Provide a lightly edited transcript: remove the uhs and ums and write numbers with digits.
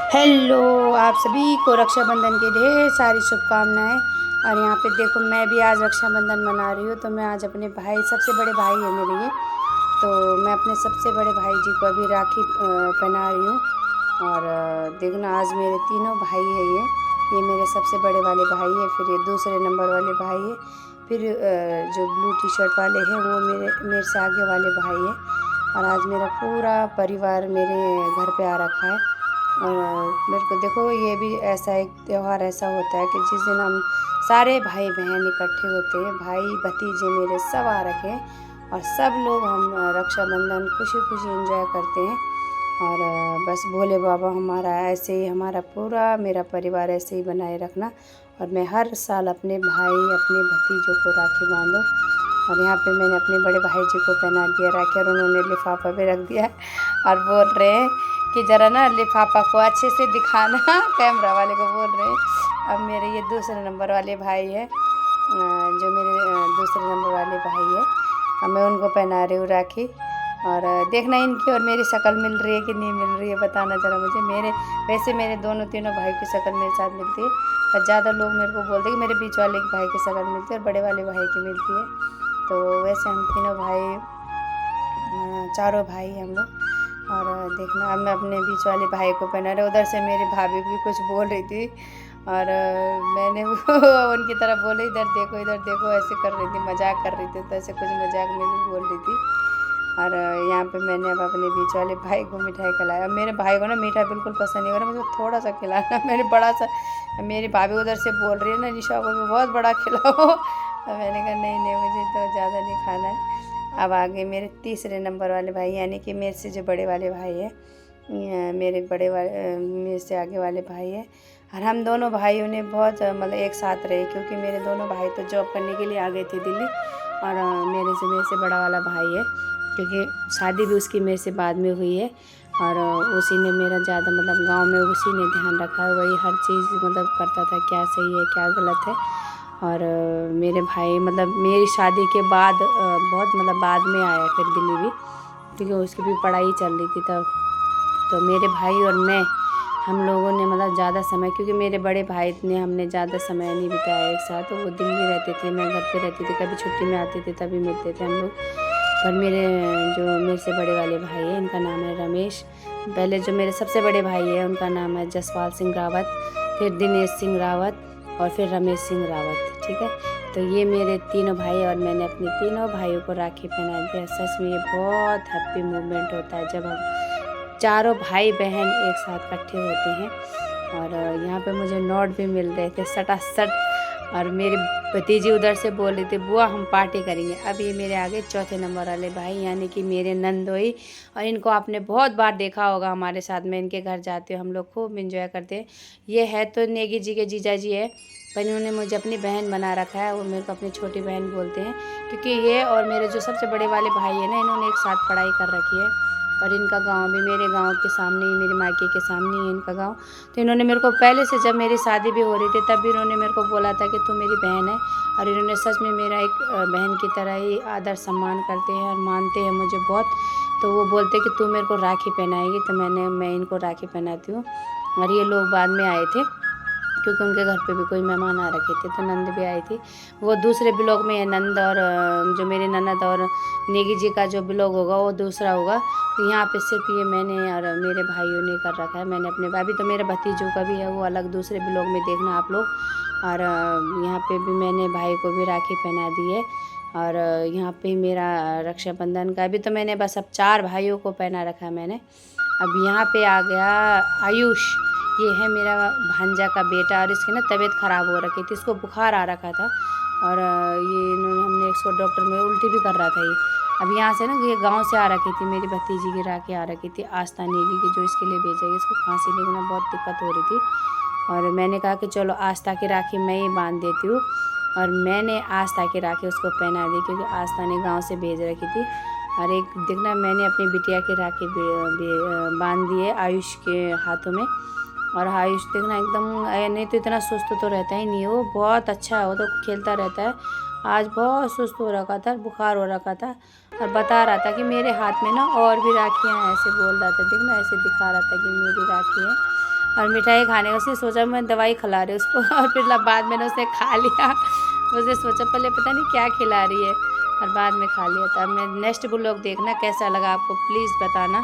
Hello, आप सभी को रक्षाबंधन की ढेर सारी शुभकामनाएं। और यहाँ पे देखो, मैं भी आज रक्षाबंधन मना रही हूँ। तो मैं आज अपने भाई, सबसे बड़े भाई है मेरे ये, तो मैं अपने सबसे बड़े भाई जी को अभी राखी पहना रही हूँ। और देखना, आज मेरे तीनों भाई है ये मेरे सबसे बड़े वाले भाई है, फिर ये दूसरे नंबर वाले भाई है, फिर जो ब्लू टी शर्ट वाले हैं वो मेरे से आगे वाले भाई है। और आज मेरा पूरा परिवार मेरे घर पे आ रखा है। और मेरे को देखो, ये भी ऐसा एक त्यौहार ऐसा होता है कि जिस दिन हम सारे भाई बहन इकट्ठे होते हैं, भाई भतीजे मेरे सब आ रखे हैं, और सब लोग हम रक्षाबंधन खुशी खुशी एंजॉय करते हैं। और बस भोले बाबा हमारा ऐसे ही, हमारा पूरा मेरा परिवार ऐसे ही बनाए रखना। और मैं हर साल अपने भाई, अपने भतीजों को राखी बांधूं। और यहाँ पे मैंने अपने बड़े भाई जी को पहना दिया राखी, और उन्होंने लिफाफा भी रख दिया है। और बोल रहे हैं कि ज़रा ना लिफाफा को अच्छे से दिखाना कैमरा वाले को बोल रहे हैं। अब मेरे ये दूसरे नंबर वाले भाई है, जो मेरे दूसरे नंबर वाले भाई है, अब मैं उनको पहना रही हूँ राखी। और देखना इनकी और मेरी शक्ल मिल रही है कि नहीं मिल रही है, बताना ज़रा मुझे। वैसे मेरे दोनों तीनों भाई की शक्ल मेरे साथ मिलती है, पर ज़्यादा लोग मेरे को बोलते हैं कि मेरे बीच वाले भाई की शक्ल मिलती है और बड़े वाले भाई की मिलती है। तो वैसे हम तीनों भाई, चारों भाई हम लोग। और देखना, अब मैं अपने बीच वाले भाई को पहना रही। उधर से मेरी भाभी भी कुछ बोल रही थी, और मैंने वो उनकी तरफ बोले, इधर देखो ऐसे कर रही थी, मजाक कर रही थी, तो ऐसे कुछ मजाक में भी बोल रही थी। और यहाँ पे मैंने अब अपने बीच वाले भाई को मिठाई खिलाया। मेरे भाई को ना मीठा बिल्कुल पसंद नहीं, मुझे थोड़ा सा खिलाना, मैंने बड़ा सा। मेरी भाभी उधर से बोल रही है ना, निशा को भी बहुत बड़ा खिलाओ। तो मैंने कहा नहीं नहीं, मुझे तो ज़्यादा नहीं खाना है। अब आगे मेरे तीसरे नंबर वाले भाई, यानी कि मेरे से जो बड़े वाले भाई है, मेरे बड़े वाले मेरे से आगे वाले भाई है। और हम दोनों भाइयों ने बहुत मतलब एक साथ रहे, क्योंकि मेरे दोनों भाई तो जॉब करने के लिए आ गए थे दिल्ली। और मेरे से बड़ा वाला भाई है, क्योंकि शादी भी उसकी मेरे से बाद में हुई है। और उसी ने मेरा ज़्यादा मतलब गांव में उसी ने ध्यान रखा है, वही हर चीज़ मतलब करता था, क्या सही है क्या गलत है। और मेरे भाई मतलब मेरी शादी के बाद बहुत मतलब बाद में आया फिर दिल्ली भी, क्योंकि उसकी भी पढ़ाई चल रही थी तब। तो मेरे भाई और मैं, हम लोगों ने मतलब ज़्यादा समय, क्योंकि मेरे बड़े भाई ने हमने ज़्यादा समय नहीं बिताया एक साथ, तो वो दिल्ली रहते थे, मैं घर पे रहती थी, कभी छुट्टी में आते थे तभी मिलते थे हम लोग। पर मेरे से बड़े वाले भाई है, इनका नाम है रमेश। पहले जो मेरे सबसे बड़े भाई है उनका नाम है जसपाल सिंह रावत, फिर दिनेश सिंह रावत, और फिर रमेश सिंह रावत, ठीक है। तो ये मेरे तीनों भाई, और मैंने अपने तीनों भाइयों को राखी पहना दिया। सच में ये बहुत हैप्पी मोमेंट होता है जब हम चारों भाई बहन एक साथ इकट्ठे होते हैं। और यहाँ पे मुझे नोट भी मिल रहे थे सटासट। और मेरी भतीजी उधर से बोल रही थी, बुआ हम पार्टी करेंगे। अब ये मेरे आगे चौथे नंबर वाले भाई, यानी कि मेरे नंदोई। और इनको आपने बहुत बार देखा होगा हमारे साथ में, इनके घर जाते हो हम लोग खूब इंजॉय करते हैं। ये है तो नेगी जी के जीजा जी है, पर इन्होंने मुझे अपनी बहन बना रखा है, वो मेरे को अपनी छोटी बहन बोलते हैं, क्योंकि ये और मेरे जो सबसे बड़े वाले भाई है ना, इन्होंने एक साथ पढ़ाई कर रखी है। और इनका गांव भी मेरे गांव के सामने ही, मेरे मायके के सामने ही है इनका गांव। तो इन्होंने मेरे को पहले से, जब मेरी शादी भी हो रही थी तब भी इन्होंने मेरे को बोला था कि तू मेरी बहन है। और इन्होंने सच में मेरा एक बहन की तरह ही आदर सम्मान करते हैं और मानते हैं मुझे बहुत। तो वो बोलते कि तू मेरे को राखी पहनाएगी, तो मैं इनको राखी पहनाती हूँ। और ये लोग बाद में आए थे, क्योंकि उनके घर पे भी कोई मेहमान आ रखे थे, तो नंद भी आई थी। वो दूसरे ब्लॉग में है नंद, और जो मेरे ननद और नेगी जी का जो ब्लॉग होगा वो दूसरा होगा। तो यहाँ पे सिर्फ ये मैंने और मेरे भाइयों ने कर रखा है, मैंने अपने भाभी, तो मेरे भतीजों का भी है, वो अलग दूसरे ब्लॉग में देखना आप लोग। और यहाँ पे भी मैंने भाई को भी राखी पहना दी है। और यहाँ पे मेरा रक्षाबंधन का, अभी तो मैंने बस अब 4 भाइयों को पहना रखा है मैंने। अब यहाँ पे आ गया आयुष, ये है मेरा भांजा का बेटा, और इसकी ना तबीयत ख़राब हो रखी थी, इसको बुखार आ रखा था। और हमने इसको डॉक्टर में, उल्टी भी कर रहा था ये। अब यहाँ से ना, ये गांव से आ रखी थी, मेरी भतीजी की राखी आ रखी थी आस्था नेगी की, जो इसके लिए भेजेगी। इसको खांसी लेना बहुत दिक्कत हो रही थी, और मैंने कहा कि चलो आस्था की राखी मैं ही बांध देती हूँ। और मैंने आस्था की राखी उसको पहना दी, क्योंकि आस्था ने गाँव से भेज रखी थी। और एक देखना, मैंने अपनी बिटिया की राखी बांध दी है आयुष के हाथों में। और आयुष देखना एकदम, नहीं तो इतना सुस्त तो रहता ही नहीं है वो, बहुत अच्छा है वो, तो खेलता रहता है। आज बहुत सुस्त हो रखा था, बुखार हो रखा था, और बता रहा था कि मेरे हाथ में ना और भी राखियाँ हैं, ऐसे बोल रहा था, देखना ऐसे दिखा रहा था कि मेरी राखी है। और मिठाई खाने का उसने सोचा मैं दवाई खिला रही हूँ उसको और फिर बाद में उसने खा लिया। उसने सोचा पहले पता नहीं क्या खिला रही है और बाद में खा लिया था। मैं नेक्स्ट ब्लॉग देखना कैसा लगा आपको प्लीज़ बताना।